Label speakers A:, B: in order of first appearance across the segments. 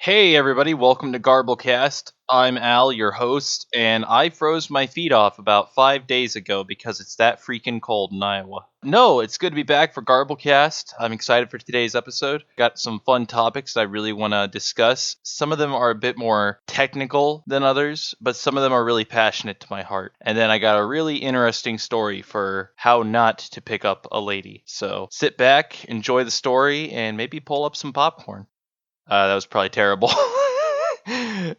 A: Hey everybody, welcome to Garblecast. I'm Al, your host, and I froze my feet off about 5 days ago because it's that freaking cold in Iowa. No, it's good to be back for Garblecast. I'm excited for today's episode. Got some fun topics I really want to discuss. Some of them are a bit more technical than others, but some of them are really passionate to my heart. And then I got a really interesting story for how not to pick up a lady. So sit back, enjoy the story, and maybe pull up some popcorn. That was probably terrible.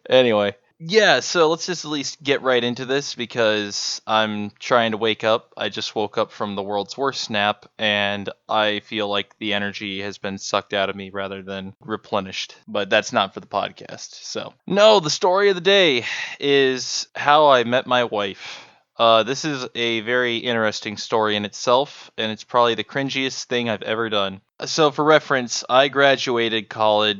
A: Anyway, yeah, so let's just at least get right into this because I'm trying to wake up. I just woke up from the world's worst nap, and I feel like the energy has been sucked out of me rather than replenished. But that's not for the podcast. So, no, the story of the day is how I met my wife. This is a very interesting story in itself, and it's probably the cringiest thing I've ever done. So, for reference, I graduated high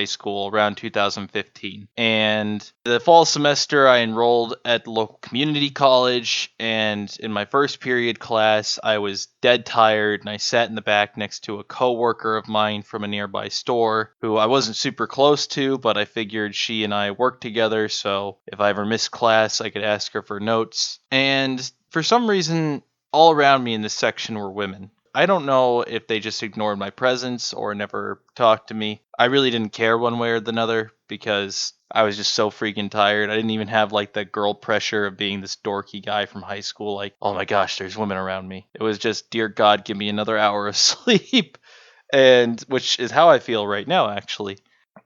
A: school around 2015. And the fall semester, I enrolled at the local community college. And in my first period class, I was dead tired, and I sat in the back next to a coworker of mine from a nearby store who I wasn't super close to, but I figured she and I worked together. So if I ever missed class, I could ask her for notes. And for some reason, all around me in this section were women. I don't know if they just ignored my presence or never talked to me. I really didn't care one way or the other because I was just so freaking tired. I didn't even have like the girl pressure of being this dorky guy from high school. Like, oh my gosh, there's women around me. It was just, dear God, give me another hour of sleep. And which is how I feel right now, actually.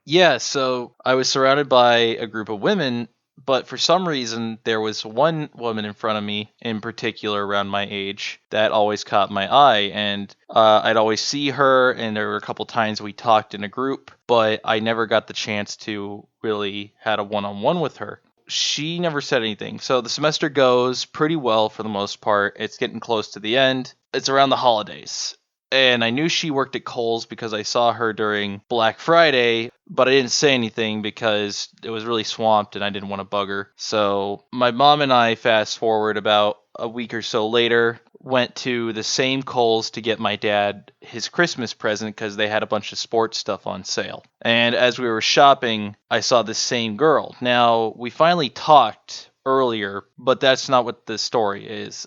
A: Yeah, so I was surrounded by a group of women, but for some reason, there was one woman in front of me, in particular around my age, that always caught my eye. And I'd always see her, and there were a couple times we talked in a group, but I never got the chance to really had a one-on-one with her. She never said anything. So the semester goes pretty well for the most part. It's getting close to the end. It's around the holidays. And I knew she worked at Kohl's because I saw her during Black Friday, but I didn't say anything because it was really swamped and I didn't want to bug her. So my mom and I, fast forward about a week or so later, went to the same Kohl's to get my dad his Christmas present because they had a bunch of sports stuff on sale. And as we were shopping, I saw this same girl. Now, we finally talked earlier, but that's not what the story is.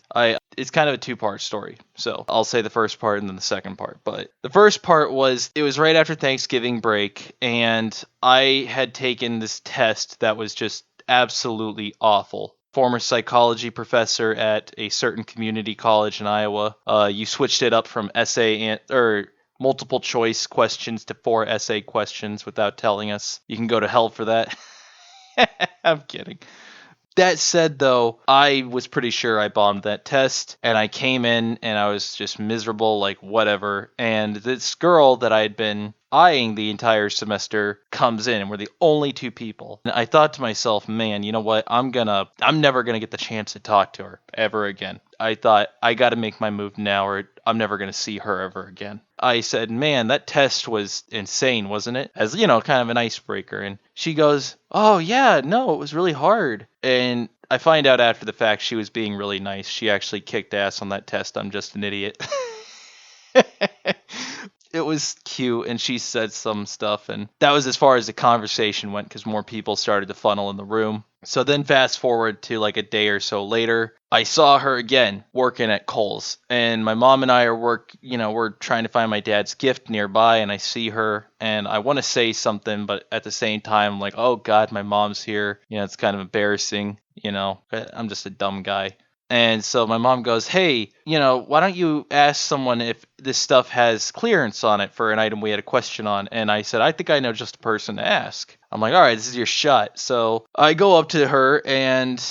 A: It's kind of a two-part story. So I'll say the first part and then the second part. But the first part was, it was right after Thanksgiving break, and I had taken this test that was just absolutely awful. Former psychology professor at a certain community college in Iowa. You switched it up from or multiple choice questions to 4 essay questions without telling us. You can go to hell for that. I'm kidding. That said, though, I was pretty sure I bombed that test, and I came in and I was just miserable, like whatever. And this girl that I had been eyeing the entire semester comes in, and we're the only 2 people. And I thought to myself, man, you know what? I'm never gonna get the chance to talk to her ever again. I thought, I gotta make my move now, or I'm never gonna see her ever again. I said, man, that test was insane, wasn't it? As, kind of an icebreaker. And she goes, oh yeah, no, it was really hard. And I find out after the fact she was being really nice. She actually kicked ass on that test. I'm just an idiot. It was cute, and she said some stuff, and that was as far as the conversation went because more people started to funnel in the room. So then fast forward to like a day or so later, I saw her again working at Kohl's, and my mom and I we're trying to find my dad's gift nearby, and I see her, and I want to say something, but at the same time, I'm like, oh God, my mom's here. It's kind of embarrassing. I'm just a dumb guy. And so my mom goes, hey, why don't you ask someone if this stuff has clearance on it for an item we had a question on? And I said, I think I know just a person to ask. I'm like, all right, this is your shot. So I go up to her and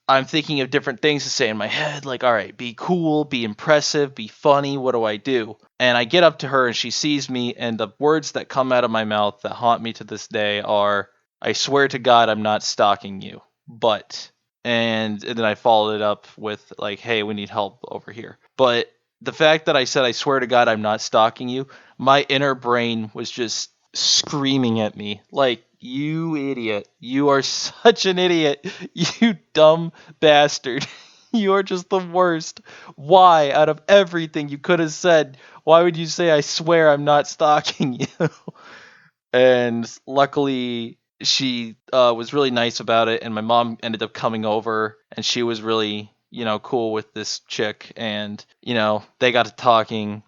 A: I'm thinking of different things to say in my head, like, all right, be cool, be impressive, be funny. What do I do? And I get up to her and she sees me, and the words that come out of my mouth that haunt me to this day are, I swear to God, I'm not stalking you, but... And then I followed it up with like, hey, we need help over here. But the fact that I said, I swear to God, I'm not stalking you, my inner brain was just screaming at me like, you idiot. You are such an idiot. You dumb bastard. You are just the worst. Why, out of everything you could have said, why would you say, I swear I'm not stalking you? And luckily, she was really nice about it, and my mom ended up coming over, and she was really, cool with this chick, and, they got to talking.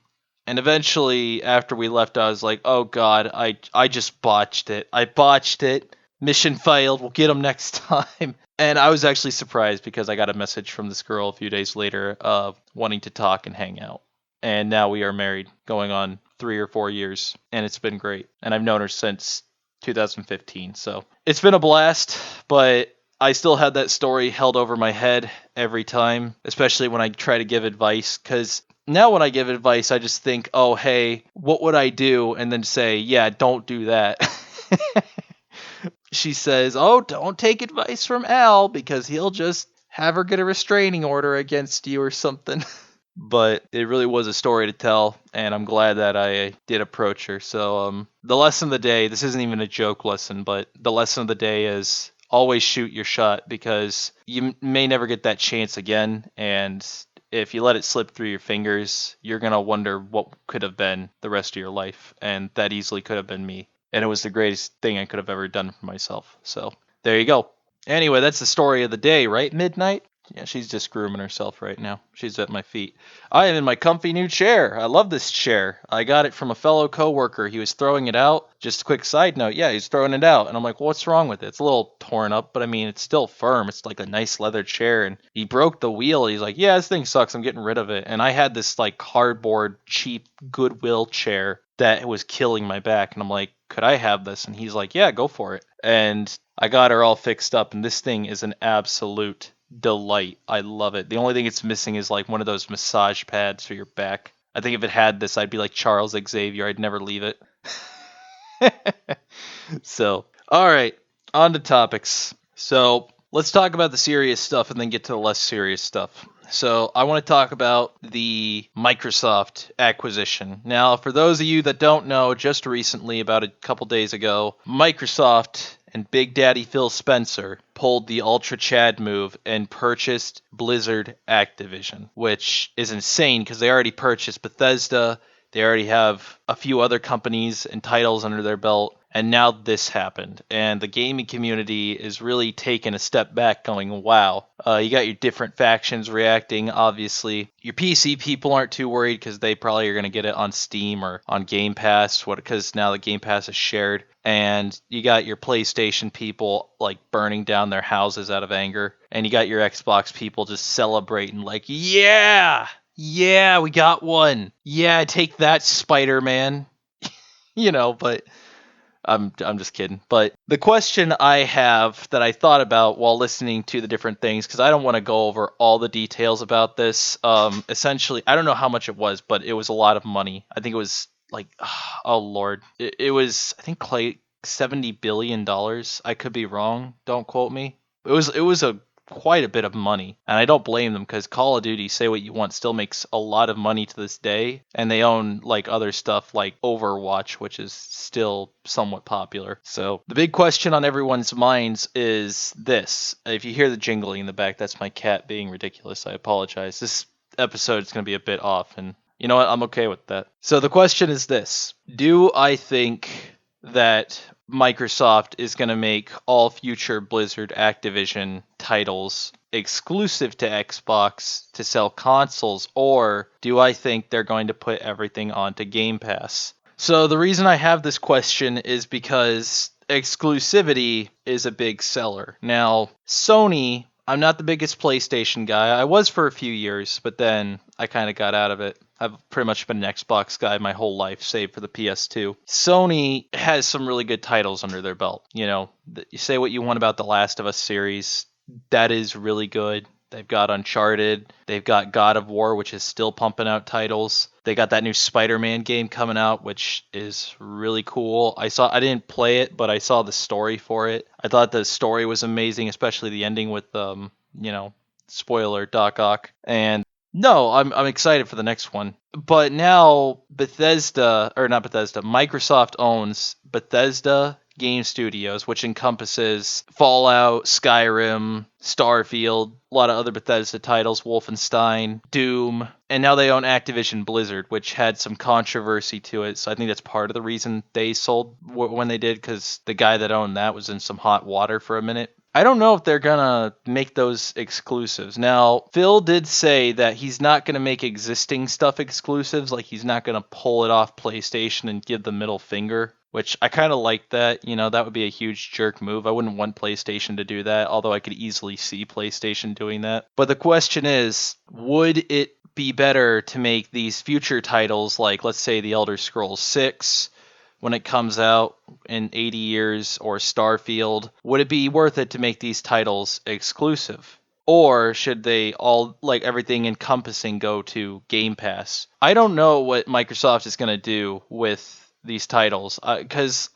A: And eventually, after we left, I was like, oh god, I just botched it. I botched it. Mission failed. We'll get them next time. And I was actually surprised because I got a message from this girl a few days later wanting to talk and hang out. And now we are married, going on 3 or 4 years, and it's been great. And I've known her since 2015, so it's been a blast, but I still had that story held over my head every time, especially when I try to give advice, because now when I give advice, I just think, oh, hey, what would I do? And then say, yeah, don't do that. She says, oh, don't take advice from Al because he'll just have her get a restraining order against you or something. But it really was a story to tell, and I'm glad that I did approach her. So the lesson of the day, this isn't even a joke lesson, but the lesson of the day is always shoot your shot because you may never get that chance again, and if you let it slip through your fingers, you're going to wonder what could have been the rest of your life, and that easily could have been me. And it was the greatest thing I could have ever done for myself. So there you go. Anyway, that's the story of the day, right? Midnight? Yeah, she's just grooming herself right now. She's at my feet. I am in my comfy new chair. I love this chair. I got it from a fellow coworker. He was throwing it out. Just a quick side note. Yeah, he's throwing it out. And I'm like, well, what's wrong with it? It's a little torn up, but I mean, it's still firm. It's like a nice leather chair. And he broke the wheel. He's like, yeah, this thing sucks. I'm getting rid of it. And I had this like cardboard, cheap Goodwill chair that was killing my back. And I'm like, could I have this? And he's like, yeah, go for it. And I got her all fixed up. And this thing is an absolute delight. I love it. The only thing it's missing is like one of those massage pads for your back. I think if it had this, I'd be like Charles Xavier. I'd never leave it. So, all right, on to topics. So let's talk about the serious stuff and then get to the less serious stuff. So I want to talk about the Microsoft acquisition. Now, for those of you that don't know, just recently, about a couple days ago, Microsoft and Big Daddy Phil Spencer pulled the Ultra Chad move and purchased Blizzard Activision, which is insane because they already purchased Bethesda. They already have a few other companies and titles under their belt, and now this happened. And the gaming community is really taking a step back going, wow. You got your different factions reacting, obviously. Your PC people aren't too worried because they probably are going to get it on Steam or on Game Pass, because now the Game Pass is shared. And you got your PlayStation people like burning down their houses out of anger. And you got your Xbox people just celebrating like, yeah, we got one. Yeah, take that, Spider-Man. But I'm just kidding. But the question I have that I thought about while listening to the different things, because I don't want to go over all the details about this. Essentially, I don't know how much it was, but it was a lot of money. I think it was like, oh Lord, it was, I think, like $70 billion. I could be wrong. Don't quote me. It was quite a bit of money, and I don't blame them because Call of Duty, say what you want, still makes a lot of money to this day, and they own like other stuff like Overwatch, which is still somewhat popular. So the big question on everyone's minds is this. If you hear the jingling in the back, that's my cat being ridiculous. I apologize. This episode is going to be a bit off, and you know what? I'm okay with that. So the question is this. Do I think that Microsoft is going to make all future Blizzard Activision titles exclusive to Xbox to sell consoles, or do I think they're going to put everything onto Game Pass? So the reason I have this question is because exclusivity is a big seller. Now, Sony, I'm not the biggest PlayStation guy. I was for a few years, but then I kind of got out of it. I've pretty much been an Xbox guy my whole life, save for the PS2. Sony has some really good titles under their belt. You say what you want about the Last of Us series. That is really good. They've got Uncharted. They've got God of War, which is still pumping out titles. They got that new Spider-Man game coming out, which is really cool. I didn't play it, but I saw the story for it. I thought the story was amazing, especially the ending with, spoiler, Doc Ock. And no, I'm excited for the next one. But now Microsoft owns Bethesda, game studios, which encompasses Fallout, Skyrim, Starfield, a lot of other Bethesda titles, Wolfenstein, Doom, and now they own Activision Blizzard, which had some controversy to it. So I think that's part of the reason they sold when they did, because the guy that owned that was in some hot water for a minute. I don't know if they're going to make those exclusives. Now, Phil did say that he's not going to make existing stuff exclusives, like he's not going to pull it off PlayStation and give the middle finger, which I kind of like that. You know, that would be a huge jerk move. I wouldn't want PlayStation to do that, although I could easily see PlayStation doing that. But the question is, would it be better to make these future titles, like let's say The Elder Scrolls 6, when it comes out in 80 years, or Starfield, would it be worth it to make these titles exclusive? Or should they all, like everything encompassing, go to Game Pass? I don't know what Microsoft is going to do with these titles, because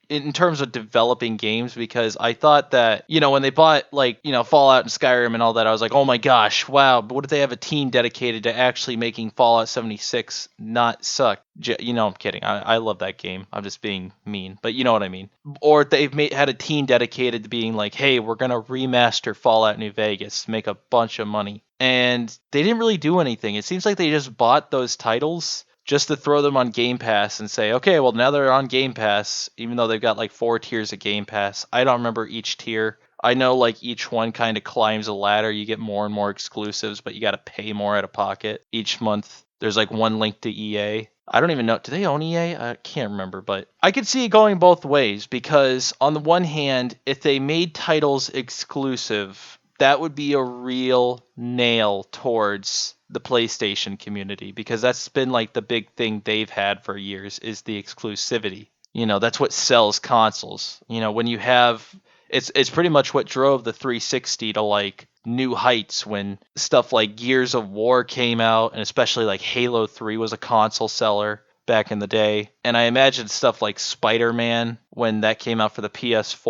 A: in terms of developing games, because I thought that, you know, when they bought, like, you know, Fallout and Skyrim and all that, I was like, oh my gosh, wow, but what if they have a team dedicated to actually making Fallout 76 not suck? You know, I'm kidding. I love that game. I'm just being mean, but you know what I mean. Or they've had a team dedicated to being like, hey, we're going to remaster Fallout New Vegas, make a bunch of money. And they didn't really do anything. It seems like they just bought those titles just to throw them on Game Pass and say, okay, well, now they're on Game Pass, even though they've got like 4 tiers of Game Pass. I don't remember each tier. I know like each one kind of climbs a ladder. You get more and more exclusives, but you got to pay more out of pocket. Each month, there's like one link to EA. I don't even know. Do they own EA? I can't remember, but I could see it going both ways, because on the one hand, if they made titles exclusive, that would be a real nail towards the PlayStation community, because that's been like the big thing they've had for years, is the exclusivity. You know, that's what sells consoles. You know, when you have, it's pretty much what drove the 360 to like new heights when stuff like Gears of War came out, and especially like Halo 3 was a console seller back in the day. And I imagine stuff like Spider-Man, when that came out for the PS4,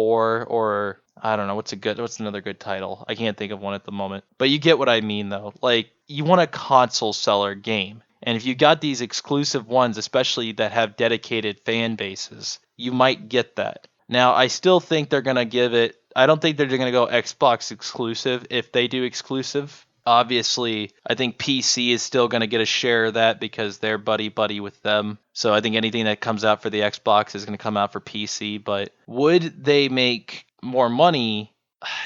A: or I don't know, what's another good title? I can't think of one at the moment. But you get what I mean, though. Like, you want a console seller game. And if you got these exclusive ones, especially that have dedicated fan bases, you might get that. Now, I still think they're going to give it, I don't think they're going to go Xbox exclusive if they do exclusive. Obviously, I think PC is still going to get a share of that because they're buddy-buddy with them. So I think anything that comes out for the Xbox is going to come out for PC. But would they make more money?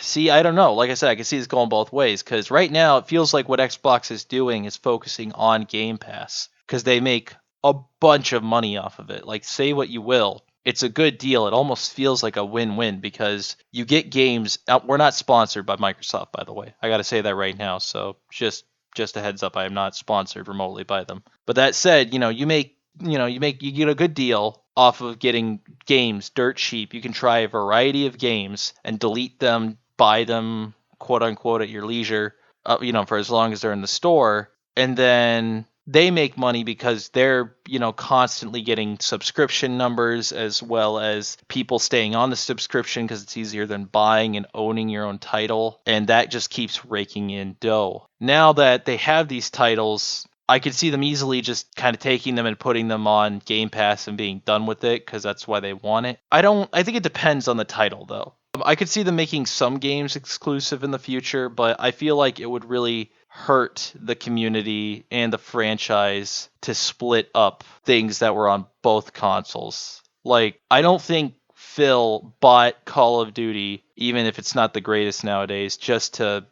A: See, I don't know. Like I said, I can see this going both ways, because right now it feels like what Xbox is doing is focusing on Game Pass, because they make a bunch of money off of it. Like, say what you will, it's a good deal. It almost feels like a win-win, because you get games. We're not sponsored by Microsoft, by the way. I got to say that right now. So just a heads up, I am not sponsored remotely by them. But that said, you get a good deal off of getting games dirt cheap. You can try a variety of games and delete them, buy them, quote unquote, at your leisure, for as long as they're in the store. And then they make money because they're, constantly getting subscription numbers, as well as people staying on the subscription because it's easier than buying and owning your own title. And that just keeps raking in dough. Now that they have these titles, I could see them easily just kind of taking them and putting them on Game Pass and being done with it, because that's why they want it. I think it depends on the title, though. I could see them making some games exclusive in the future, but I feel like it would really hurt the community and the franchise to split up things that were on both consoles. Like, I don't think Phil bought Call of Duty, even if it's not the greatest nowadays, just to,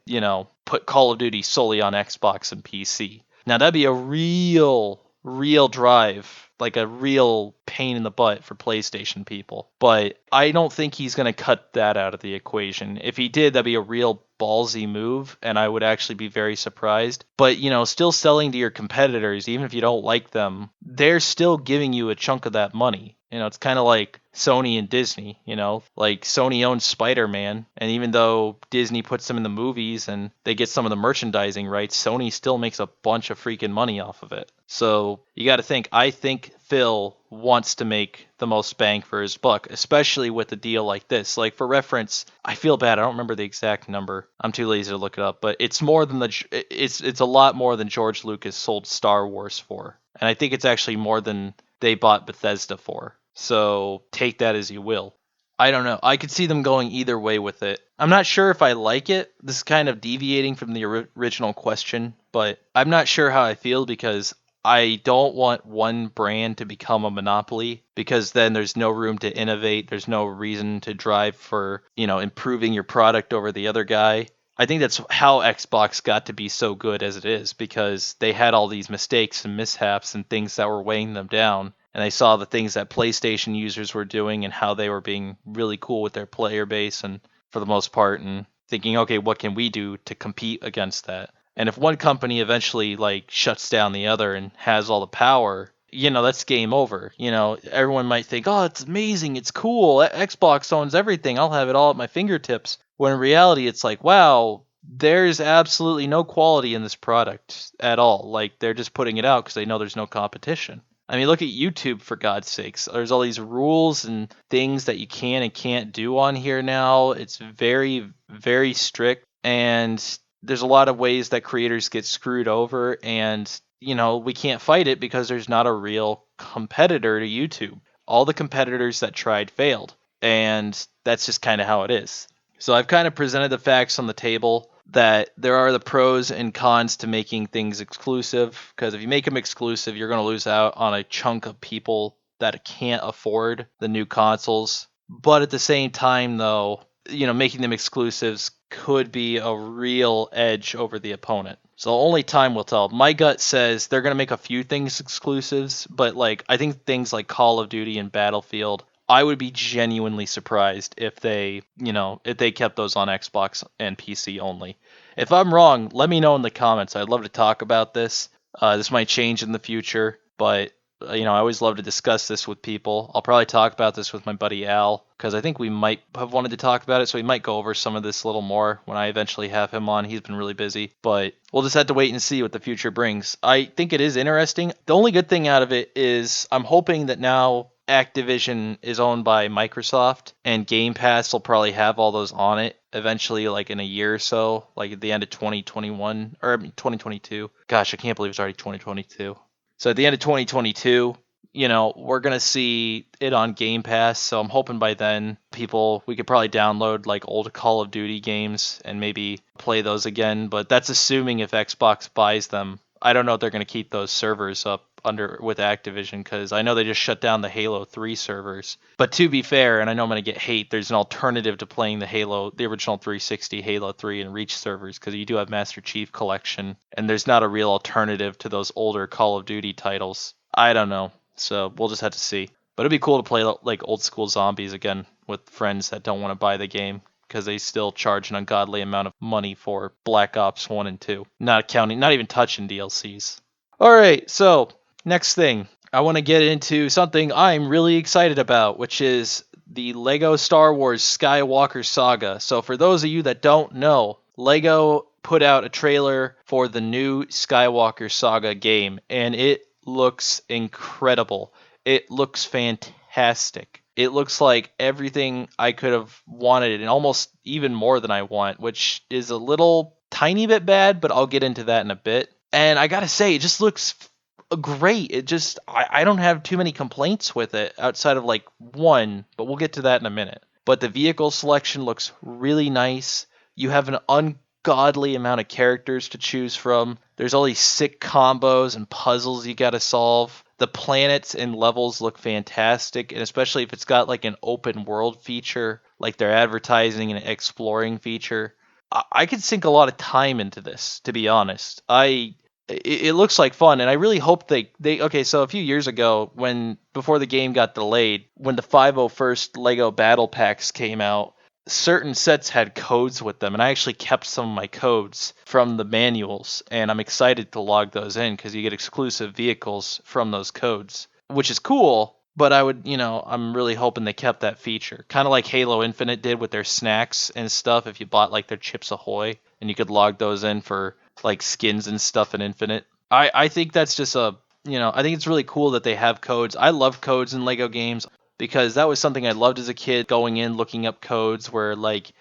A: put Call of Duty solely on Xbox and PC. Now, that'd be a real drive, like a real pain in the butt for PlayStation people. But I don't think he's going to cut that out of the equation. If he did, that'd be a real ballsy move, and I would actually be very surprised. But, still selling to your competitors, even if you don't like them, they're still giving you a chunk of that money. It's kind of like Sony and Disney, like Sony owns Spider-Man, and even though Disney puts them in the movies and they get some of the merchandising rights, Sony still makes a bunch of freaking money off of it. So you got to think, I think Phil wants to make the most bang for his buck, especially with a deal like this. Like, for reference, I feel bad, I don't remember the exact number. I'm too lazy to look it up, but it's more than it's a lot more than George Lucas sold Star Wars for. And I think it's actually more than they bought Bethesda for. So take that as you will. I don't know. I could see them going either way with it. I'm not sure if I like it. This is kind of deviating from the original question, but I'm not sure how I feel because I don't want one brand to become a monopoly because then there's no room to innovate. There's no reason to drive for, improving your product over the other guy. I think that's how Xbox got to be so good as it is because they had all these mistakes and mishaps and things that were weighing them down. And they saw the things that PlayStation users were doing and how they were being really cool with their player base and for the most part and thinking, okay, what can we do to compete against that? And if one company eventually shuts down the other and has all the power, that's game over. Everyone might think, oh, it's amazing, it's cool, Xbox owns everything, I'll have it all at my fingertips. When in reality, it's like, wow, there's absolutely no quality in this product at all. Like, they're just putting it out because they know there's no competition. I mean, look at YouTube, for God's sakes. There's all these rules and things that you can and can't do on here now. It's very, very strict. And there's a lot of ways that creators get screwed over. And, we can't fight it because there's not a real competitor to YouTube. All the competitors that tried failed. And that's just kind of how it is. So I've kind of presented the facts on the table that there are the pros and cons to making things exclusive, because if you make them exclusive, you're going to lose out on a chunk of people that can't afford the new consoles. But at the same time, though, making them exclusives could be a real edge over the opponent. So only time will tell. My gut says they're going to make a few things exclusives, but I think things like Call of Duty and Battlefield, I would be genuinely surprised if they kept those on Xbox and PC only. If I'm wrong, let me know in the comments. I'd love to talk about this. This might change in the future, but I always love to discuss this with people. I'll probably talk about this with my buddy Al, because I think we might have wanted to talk about it, so we might go over some of this a little more when I eventually have him on. He's been really busy, but we'll just have to wait and see what the future brings. I think it is interesting. The only good thing out of it is I'm hoping that now Activision is owned by Microsoft, and Game Pass will probably have all those on it eventually, in a year or so, at the end of 2021, or 2022. Gosh, I can't believe it's already 2022. So at the end of 2022, we're going to see it on Game Pass. So I'm hoping by then we could probably download old Call of Duty games and maybe play those again. But that's assuming if Xbox buys them. I don't know if they're going to keep those servers up with Activision, because I know they just shut down the Halo 3 servers. But to be fair, and I know I'm going to get hate, there's an alternative to playing the original 360 Halo 3 and Reach servers, because you do have Master Chief Collection, and there's not a real alternative to those older Call of Duty titles. I don't know, so we'll just have to see. But it'd be cool to play old school zombies again with friends that don't want to buy the game, because they still charge an ungodly amount of money for Black Ops 1 and 2, not even touching DLCs. Alright, so next thing, I want to get into something I'm really excited about, which is the LEGO Star Wars Skywalker Saga. So for those of you that don't know, LEGO put out a trailer for the new Skywalker Saga game, and it looks incredible. It looks fantastic. It looks like everything I could have wanted, and almost even more than I want, which is a little tiny bit bad, but I'll get into that in a bit. And I gotta say, it just looks great. I don't have too many complaints with it outside of one, but we'll get to that in a minute. But the vehicle selection looks really nice. You have an ungodly amount of characters to choose from. There's all these sick combos and puzzles you gotta solve. The planets and levels look fantastic, and especially if it's got an open world feature, like they're advertising an exploring feature. I could sink a lot of time into this, to be honest. It looks like fun, and I really hope they okay, so a few years ago, before the game got delayed, when the 501st LEGO Battle Packs came out, certain sets had codes with them, and I actually kept some of my codes from the manuals, and I'm excited to log those in because you get exclusive vehicles from those codes, which is cool. But I'm really hoping they kept that feature, kind of like Halo Infinite did with their snacks and stuff. If you bought their Chips Ahoy, and you could log those in for skins and stuff in Infinite. I think that's just I think it's really cool that they have codes. I love codes in LEGO games, because that was something I loved as a kid, going in, looking up codes where,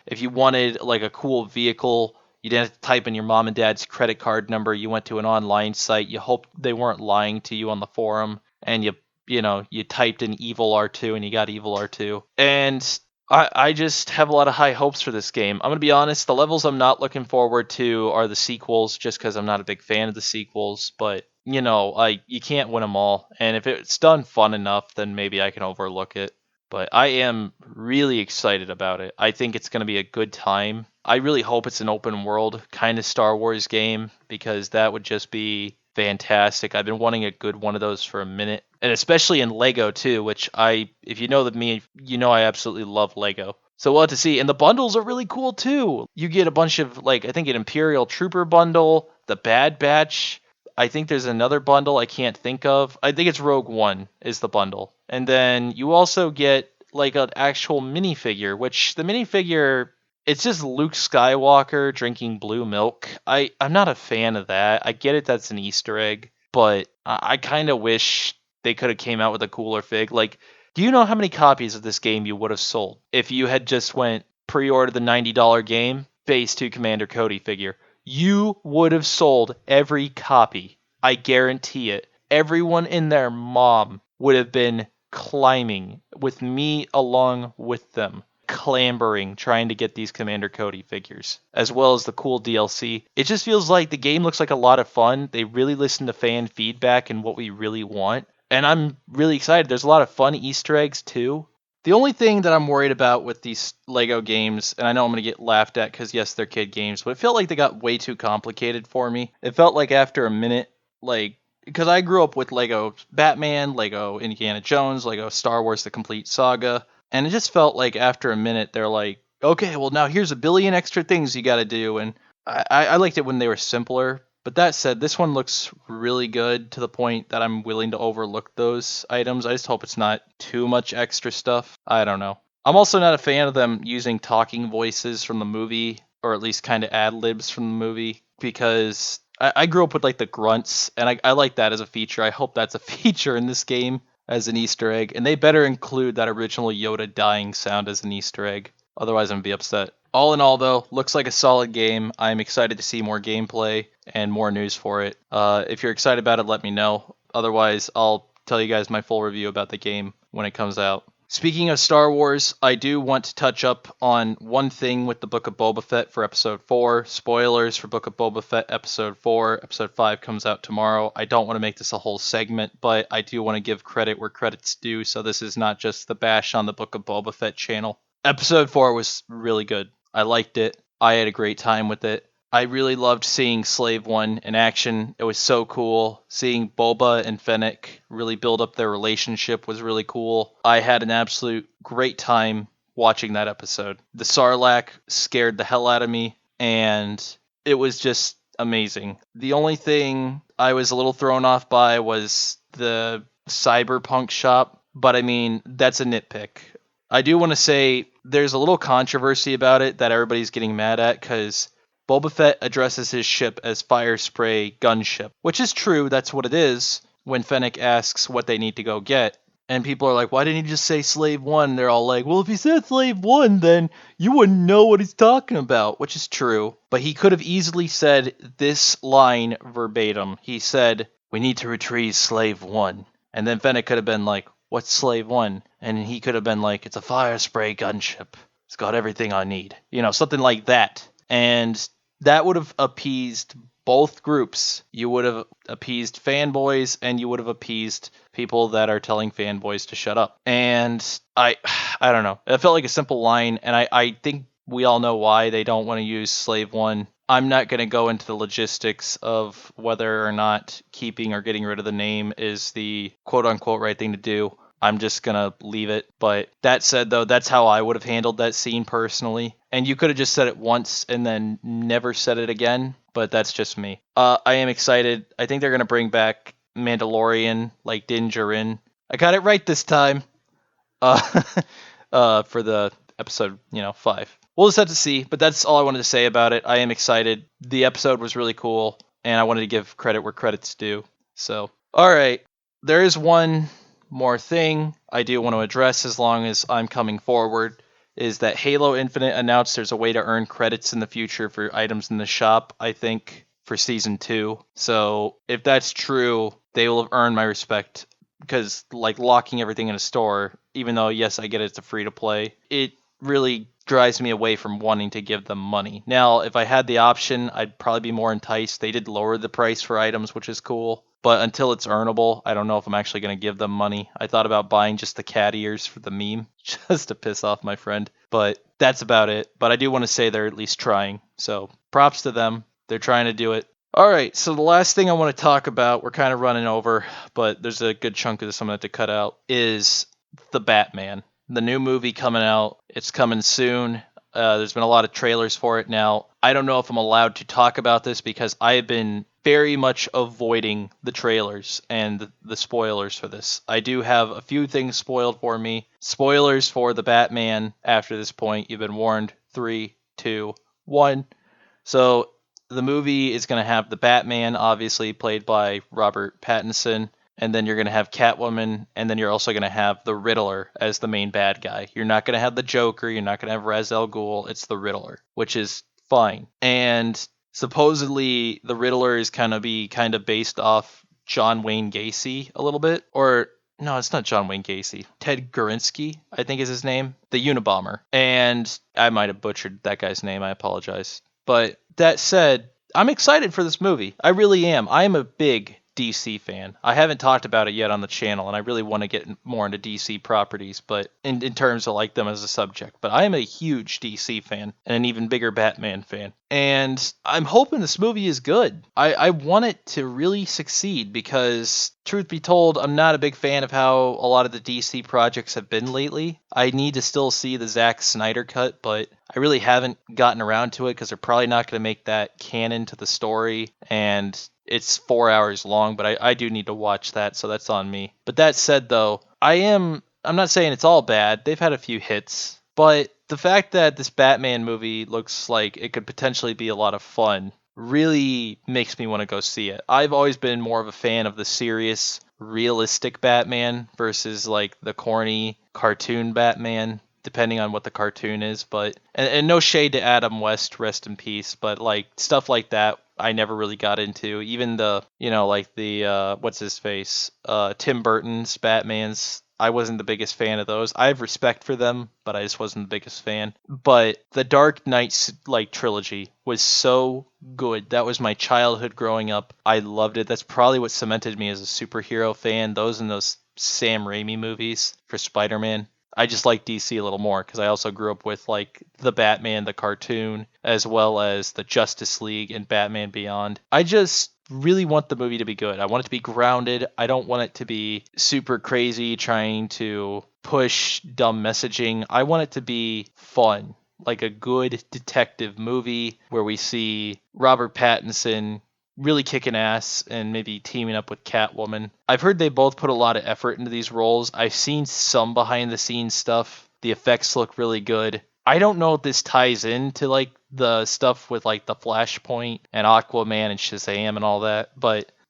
A: if you wanted, a cool vehicle, you didn't have to type in your mom and dad's credit card number. You went to an online site. You hoped they weren't lying to you on the forum, and you you typed in evil R2 and you got evil R2. And I just have a lot of high hopes for this game. I'm going to be honest, the levels I'm not looking forward to are the sequels, just because I'm not a big fan of the sequels. But, you can't win them all. And if it's done fun enough, then maybe I can overlook it. But I am really excited about it. I think it's going to be a good time. I really hope it's an open world kind of Star Wars game, because that would just be fantastic. I've been wanting a good one of those for a minute. And especially in Lego too, which if you know me, I absolutely love Lego. So we'll have to see. And the bundles are really cool too. You get a bunch of, I think an Imperial Trooper bundle, the Bad Batch. I think there's another bundle I can't think of. I think it's Rogue One is the bundle. And then you also get an actual minifigure, which the minifigure, it's just Luke Skywalker drinking blue milk. I'm not a fan of that. I get it, that's an Easter egg, but I kind of wish they could have came out with a cooler fig. Do you know how many copies of this game you would have sold if you had just went pre-order the $90 game, Phase 2 Commander Cody figure? You would have sold every copy. I guarantee it. Everyone and their mom would have been climbing with me along with them, clambering, trying to get these Commander Cody figures, as well as the cool DLC. It just feels like the game looks like a lot of fun. They really listen to fan feedback and what we really want. And I'm really excited. There's a lot of fun Easter eggs too. The only thing that I'm worried about with these Lego games, and I know I'm going to get laughed at because yes, they're kid games, but it felt like they got way too complicated for me. It felt like after a minute, because I grew up with Lego Batman, Lego Indiana Jones, Lego Star Wars The Complete Saga, and it just felt like after a minute they're like, okay, well now here's a billion extra things you got to do, and I liked it when they were simpler. But that said, this one looks really good to the point that I'm willing to overlook those items. I just hope it's not too much extra stuff. I don't know. I'm also not a fan of them using talking voices from the movie, or at least kind of ad-libs from the movie, because I grew up with the grunts, and I like that as a feature. I hope that's a feature in this game as an Easter egg, and they better include that original Yoda dying sound as an Easter egg. Otherwise, I'm going to be upset. All in all, though, looks like a solid game. I'm excited to see more gameplay and more news for it. If you're excited about it, let me know. Otherwise, I'll tell you guys my full review about the game when it comes out. Speaking of Star Wars, I do want to touch up on one thing with the Book of Boba Fett for Episode 4. Spoilers for Book of Boba Fett Episode 4. Episode 5 comes out tomorrow. I don't want to make this a whole segment, but I do want to give credit where credit's due, so this is not just the bash on the Book of Boba Fett channel. Episode 4 was really good. I liked it. I had a great time with it. I really loved seeing Slave One in action. It was so cool. Seeing Boba and Fennec really build up their relationship was really cool. I had an absolute great time watching that episode. The Sarlacc scared the hell out of me, and it was just amazing. The only thing I was a little thrown off by was the cyberpunk shop, but I mean, that's a nitpick. I do want to say there's a little controversy about it that everybody's getting mad at, because Boba Fett addresses his ship as Fire Spray Gunship, which is true, that's what it is, when Fennec asks what they need to go get. And people are like, why didn't he just say Slave One? They're all like, well, if he said Slave One, then you wouldn't know what he's talking about, which is true. But he could have easily said this line verbatim. He said, we need to retrieve Slave One. And then Fennec could have been like, what's Slave One? And he could have been like, it's a Fire Spray Gunship. It's got everything I need. Something like that. And that would have appeased both groups. You would have appeased fanboys, and you would have appeased people that are telling fanboys to shut up. And I don't know. It felt like a simple line, and I think we all know why they don't want to use Slave One. I'm not going to go into the logistics of whether or not keeping or getting rid of the name is the quote-unquote right thing to do. I'm just going to leave it. But that said, though, that's how I would have handled that scene personally. And you could have just said it once and then never said it again. But that's just me. I am excited. I think they're going to bring back Mandalorian, like Din Djarin. I got it right this time. For the episode, 5. We'll just have to see. But that's all I wanted to say about it. I am excited. The episode was really cool. And I wanted to give credit where credit's due. So, all right. There is one more thing I do want to address as long as I'm coming forward, is that Halo Infinite announced there's a way to earn credits in the future for items in the shop, I think, for Season 2. So if that's true, they will have earned my respect because like locking everything in a store, even though yes, I get it's a free to play, it really drives me away from wanting to give them money. Now, if I had the option, I'd probably be more enticed. They did lower the price for items, which is cool. But until it's earnable, I don't know if I'm actually going to give them money. I thought about buying just the cat ears for the meme, just to piss off my friend. But that's about it. But I do want to say they're at least trying. So props to them. They're trying to do it. All right, so the last thing I want to talk about, we're kind of running over, but there's a good chunk of this I'm going to have to cut out, is the Batman. The new movie coming out. It's coming soon. There's been a lot of trailers for it now. I don't know if I'm allowed to talk about this because I have been very much avoiding the trailers and the spoilers for this. I do have a few things spoiled for me. Spoilers for the Batman after this point. You've been warned. 3, 2, 1. So the movie is going to have the Batman, obviously played by Robert Pattinson. And then you're going to have Catwoman, and then you're also going to have the Riddler as the main bad guy. You're not going to have the Joker, you're not going to have Ra's al Ghul, it's the Riddler, which is fine. And supposedly the Riddler is kind of based off John Wayne Gacy a little bit. Or, no, it's not John Wayne Gacy. Ted Garinsky, I think is his name. The Unabomber. And I might have butchered that guy's name, I apologize. But that said, I'm excited for this movie. I really am. I am a big DC fan. I haven't talked about it yet on the channel, and I really want to get more into DC properties, but in terms of like them as a subject. But I am a huge DC fan and an even bigger Batman fan. And I'm hoping this movie is good. I want it to really succeed because, truth be told, I'm not a big fan of how a lot of the DC projects have been lately. I need to still see the Zack Snyder cut, but I really haven't gotten around to it because they're probably not going to make that canon to the story, and it's 4 hours long, but I do need to watch that, so that's on me. But that said, though, I'm not saying it's all bad. They've had a few hits, but the fact that this Batman movie looks like it could potentially be a lot of fun really makes me want to go see it. I've always been more of a fan of the serious, realistic Batman versus like the corny cartoon Batman, depending on what the cartoon is. But and no shade to Adam West, rest in peace, but like stuff like that I never really got into. Even the, like the what's his face, Tim Burton's Batmans, I wasn't the biggest fan of those. I have respect for them, but I just wasn't the biggest fan. But the Dark Knight trilogy was so good. That was my childhood growing up. I loved it. That's probably what cemented me as a superhero fan. Those and those Sam Raimi movies for Spider-Man. I just like DC a little more because I also grew up with like the Batman, the cartoon, as well as the Justice League and Batman Beyond. I just really want the movie to be good. I want it to be grounded. I don't want it to be super crazy trying to push dumb messaging. I want it to be fun, like a good detective movie where we see Robert Pattinson really kicking ass and maybe teaming up with Catwoman. I've heard they both put a lot of effort into these roles. I've seen some behind the scenes stuff. The effects look really good. I don't know if this ties into like the stuff with like the Flashpoint and Aquaman and Shazam and all that,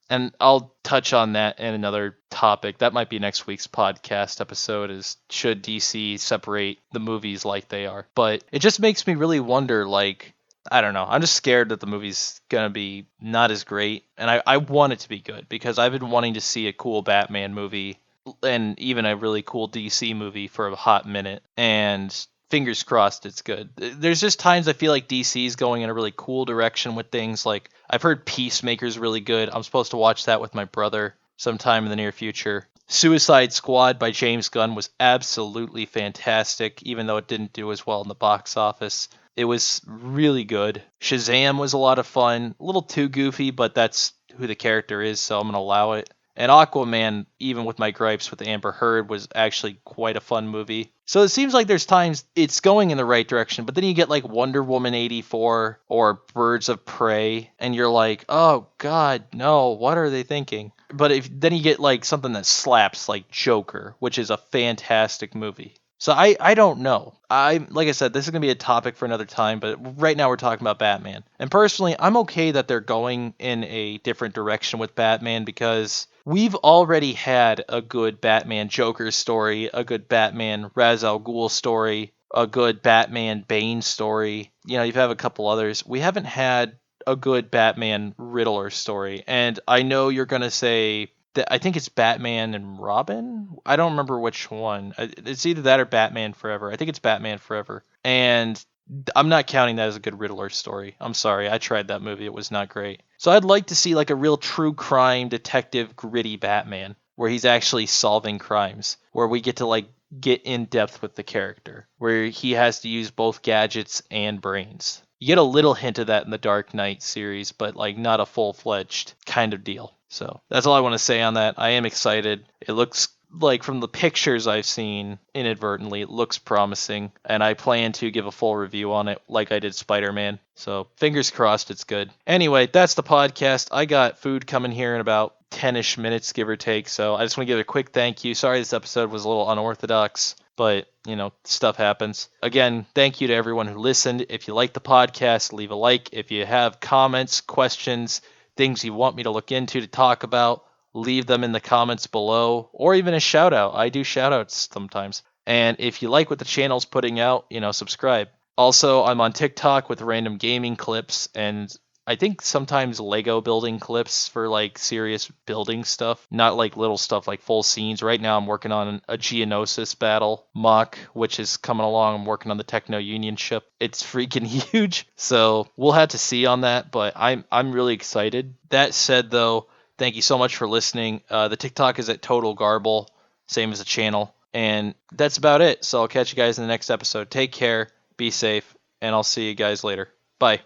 A: and I'll touch on that in another topic. That might be next week's podcast episode, is should DC separate the movies like they are. But it just makes me really wonder, like, I don't know. I'm just scared that the movie's going to be not as great. And I want it to be good because I've been wanting to see a cool Batman movie and even a really cool DC movie for a hot minute. And fingers crossed it's good. There's just times I feel like DC's going in a really cool direction with things. Like, I've heard Peacemaker's really good. I'm supposed to watch that with my brother sometime in the near future. Suicide Squad by James Gunn was absolutely fantastic, even though it didn't do as well in the box office. It was really good. Shazam was a lot of fun. A little too goofy, but that's who the character is, so I'm going to allow it. And Aquaman, even with my gripes with Amber Heard, was actually quite a fun movie. So it seems like there's times it's going in the right direction, but then you get like Wonder Woman 84 or Birds of Prey, and you're like, oh god, no, what are they thinking? But then you get like something that slaps, like Joker, which is a fantastic movie. So I don't know. Like I said, this is going to be a topic for another time, but right now we're talking about Batman. And personally, I'm okay that they're going in a different direction with Batman because we've already had a good Batman Joker story, a good Batman Ra's al Ghul story, a good Batman Bane story. You've had a couple others. We haven't had a good Batman Riddler story. And I know you're going to say I think it's Batman and Robin. I don't remember which one. It's either that or Batman Forever. I think it's Batman Forever. And I'm not counting that as a good Riddler story. I'm sorry. I tried that movie. It was not great. So I'd like to see like a real true crime detective gritty Batman where he's actually solving crimes, where we get to like get in depth with the character, where he has to use both gadgets and brains. You get a little hint of that in the Dark Knight series, but like not a full-fledged kind of deal. So that's all I want to say on that. I am excited. It looks like from the pictures I've seen inadvertently, it looks promising, and I plan to give a full review on it like I did Spider-Man. So fingers crossed it's good. Anyway, that's the podcast. I got food coming here in about 10-ish minutes, give or take. So I just want to give a quick thank you. Sorry this episode was a little unorthodox, but, you know, stuff happens. Again, thank you to everyone who listened. If you like the podcast, leave a like. If you have comments, questions, things you want me to look into to talk about, leave them in the comments below, or even a shout out. I do shout outs sometimes. And if you like what the channel's putting out, you know, subscribe. Also, I'm on TikTok with random gaming clips, and I think sometimes Lego building clips for like serious building stuff, not like little stuff like full scenes. Right now I'm working on a Geonosis battle mock, which is coming along. I'm working on the Techno Union ship. It's freaking huge. So we'll have to see on that, but I'm really excited. That said though, thank you so much for listening. The TikTok is at Total Garble, same as the channel. And that's about it. So I'll catch you guys in the next episode. Take care, be safe, and I'll see you guys later. Bye.